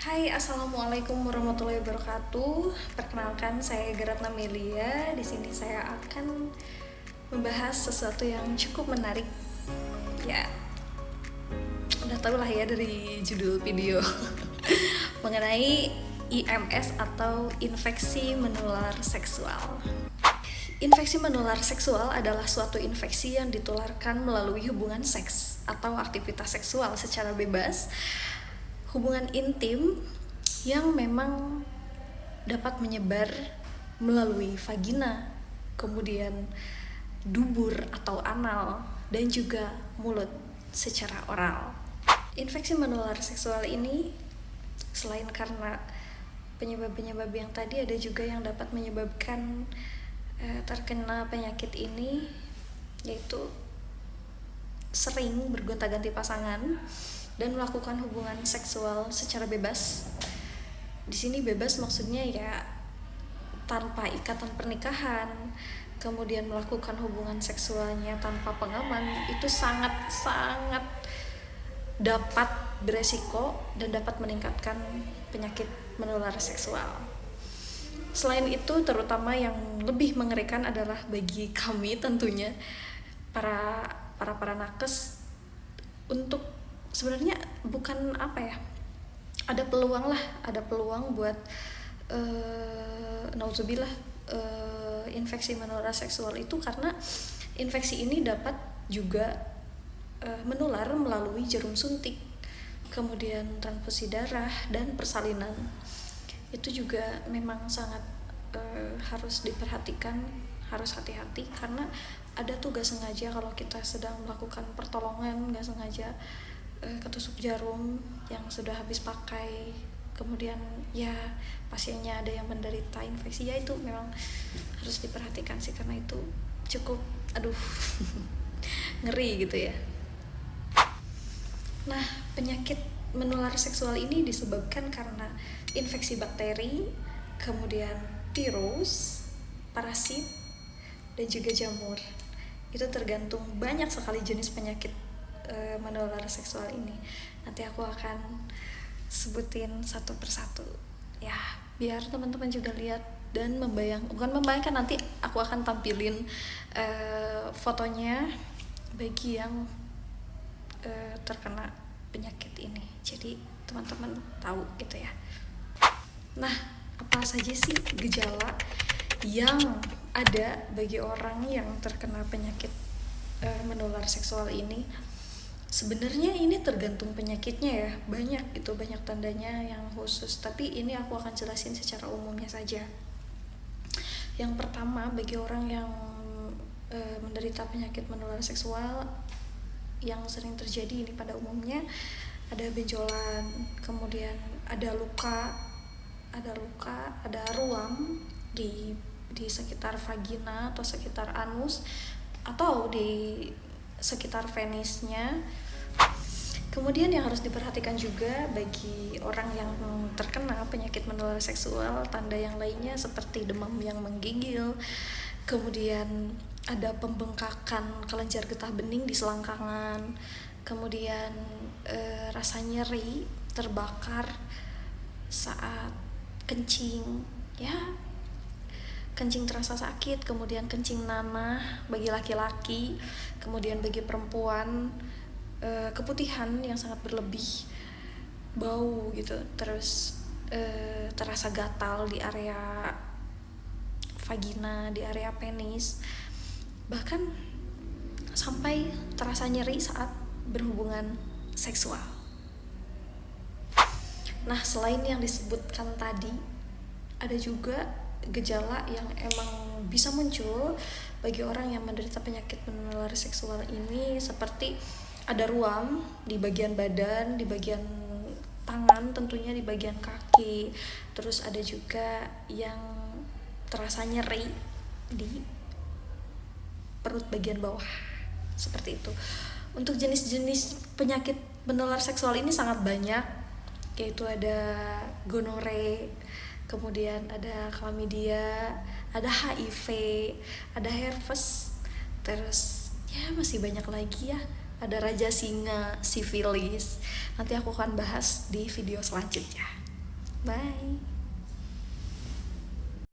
Hai, assalamualaikum warahmatullahi wabarakatuh. Perkenalkan, saya Geratna Melia. Di sini saya akan membahas sesuatu yang cukup menarik. Ya, udah tau lah ya dari judul video mengenai IMS atau infeksi menular seksual. Infeksi menular seksual adalah suatu infeksi yang ditularkan melalui hubungan seks atau aktivitas seksual secara bebas, hubungan intim yang memang dapat menyebar melalui vagina, kemudian dubur atau anal, dan juga mulut secara oral. Infeksi menular seksual ini selain karena penyebab-penyebab yang tadi, ada juga yang dapat menyebabkan terkena penyakit ini, yaitu sering bergonta-ganti pasangan dan melakukan hubungan seksual secara bebas. Di sini bebas maksudnya ya tanpa ikatan pernikahan, kemudian melakukan hubungan seksualnya tanpa pengaman. Itu sangat dapat beresiko dan dapat meningkatkan penyakit menular seksual. Selain itu, terutama yang lebih mengerikan adalah bagi kami tentunya para nakes, untuk sebenarnya bukan ada peluang buat nauzubillah infeksi menular seksual itu, karena infeksi ini dapat juga menular melalui jarum suntik, kemudian transfusi darah dan persalinan. Itu juga memang sangat harus diperhatikan, harus hati-hati, karena ada tuh gak sengaja kalau kita sedang melakukan pertolongan, gak sengaja ketusuk jarum yang sudah habis pakai, kemudian ya pasiennya ada yang menderita infeksi, ya itu memang harus diperhatikan sih, karena itu cukup ngeri gitu ya. Nah, penyakit menular seksual ini disebabkan karena infeksi bakteri, kemudian virus, parasit, dan juga jamur. Itu tergantung banyak sekali jenis penyakit menular seksual ini. Nanti aku akan sebutin satu persatu ya, biar teman-teman juga lihat dan bukan membayangkan, nanti aku akan tampilin fotonya bagi yang terkena penyakit ini, jadi teman-teman tahu gitu ya. Nah, apa saja sih gejala yang ada bagi orang yang terkena penyakit menular seksual ini? Sebenarnya ini tergantung penyakitnya ya, banyak tandanya yang khusus, tapi ini aku akan jelasin secara umumnya saja. Yang pertama, bagi orang yang menderita penyakit menular seksual, yang sering terjadi ini pada umumnya ada benjolan, kemudian ada luka, ada ruam di sekitar vagina atau sekitar anus atau di sekitar penisnya. Kemudian yang harus diperhatikan juga bagi orang yang terkena penyakit menular seksual, tanda yang lainnya seperti demam yang menggigil, kemudian ada pembengkakan kelenjar getah bening di selangkangan, kemudian rasa nyeri, terbakar saat kencing, ya kencing terasa sakit, kemudian kencing nanah bagi laki-laki, kemudian bagi perempuan keputihan yang sangat berlebih, bau gitu, terus terasa gatal di area vagina, di area penis, bahkan sampai terasa nyeri saat berhubungan seksual. Nah, selain yang disebutkan tadi, ada juga gejala yang emang bisa muncul bagi orang yang menderita penyakit menular seksual ini, seperti ada ruam di bagian badan, di bagian tangan, tentunya di bagian kaki, terus ada juga yang terasa nyeri di perut bagian bawah, seperti itu. Untuk jenis-jenis penyakit menular seksual ini sangat banyak, yaitu ada gonore, kemudian ada chlamydia, ada HIV, ada herpes, terus ya masih banyak lagi ya, ada raja singa, sifilis. Nanti aku akan bahas di video selanjutnya. Bye.